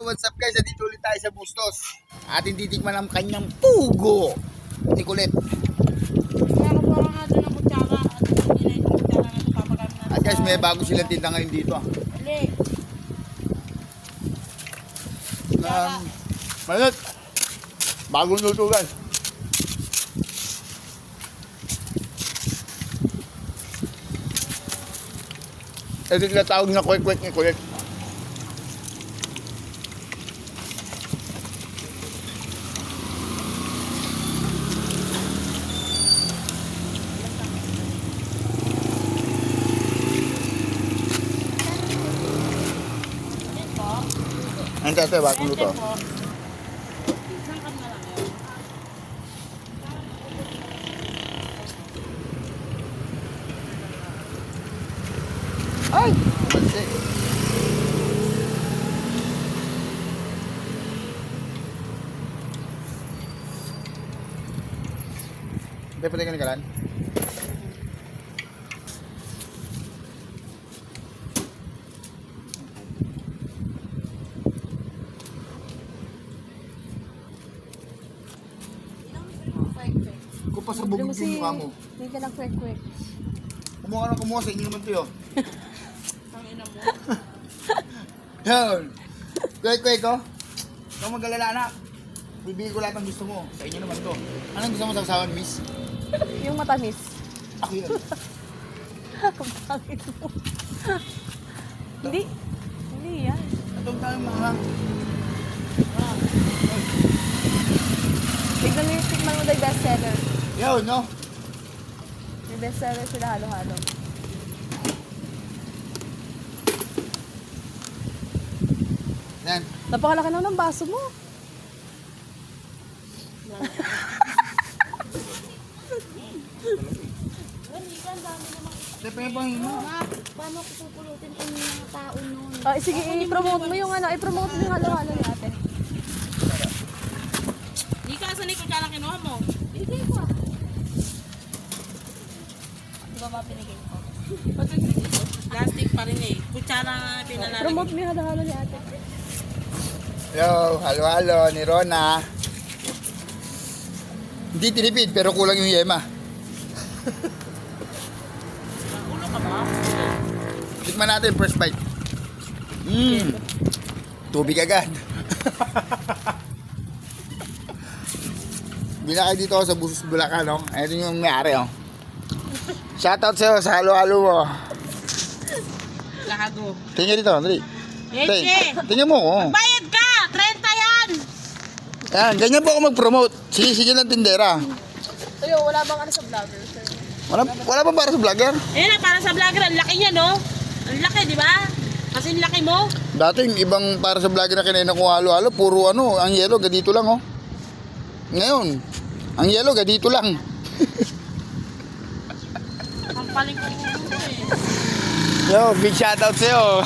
What's up guys? Dito ulit tayo sa Bustos. Ating titikman ang kanyang pugo ni Kulit. At guys, may bago silang tinda ngayon dito. Manot! Bagong luto guys. Ito tinatawag na kwek-kwek ni Kulit. Ang tatay, bagong luto. Ay! Bansi. Hindi pa tingin kalan? Kung pasabog yung mukha mo. Hindi ka lang kwek-kwek. Kumuha sa inyo naman ito yun. Ang ina mo. Yun. Kwek-kwek ko. Ikaw mag-alala anak. Bibigay ko lahat ng gusto mo. Sa inyo naman to. Anong gusto mo sa usawan, miss? Yung matamis. Ako yun. Bakit mo? Hindi. Hindi yan. Itong tayo mga. Tignan mo yung tikman mo daw yung bestseller. Yun, no? Yung bestseller sila halo-halo. Yan. Napakalaki naman ng baso mo. Siyempre bang mo? Paano ko pupulutin ang mga tao nun? Sige, i-promote mo yung ano, i-promote mo yung halo-halo ni ate. Di ka sa likod ka lang kinuha mo. Bigay ko ah. Di ba ba pinigay ko? Ba't ang pinigay ko? Plastic pa rin eh. Kutsara nga pinalalagay. Promote mo yung halo-halo ni ate. Yo, halo-halo ni Rona. Hindi tinipid pero kulang yung yema. Ulo ka ba? Tikman natin first bite. Tubig agad. Binakay dito ako sa Busos, Bulacan, no? Ito yung may-ari, oh. Shoutout sa'yo sa halo-halo mo. Gago. Tingnan dito, dali. Eche! Tingnan mo, oh. Bayad ka! 30 yan! Yan, ganyan po ako mag-promote. Sige ng tindera. Ayo, wala bang ano sa vlogger? Sir? Wala pa para sa vlogger? Ayun na, para sa vlogger. Ang laki niya, no? Ang laki, di ba? Kasi ang laki mo. Dati yung ibang para sa vlogger na kinain ko halo-halo, puro ano, ang yellow, gadito lang, oh. Ngayon, ang yellow, gadito lang. Ang paling ko eh. Yo, big shoutout sa'yo.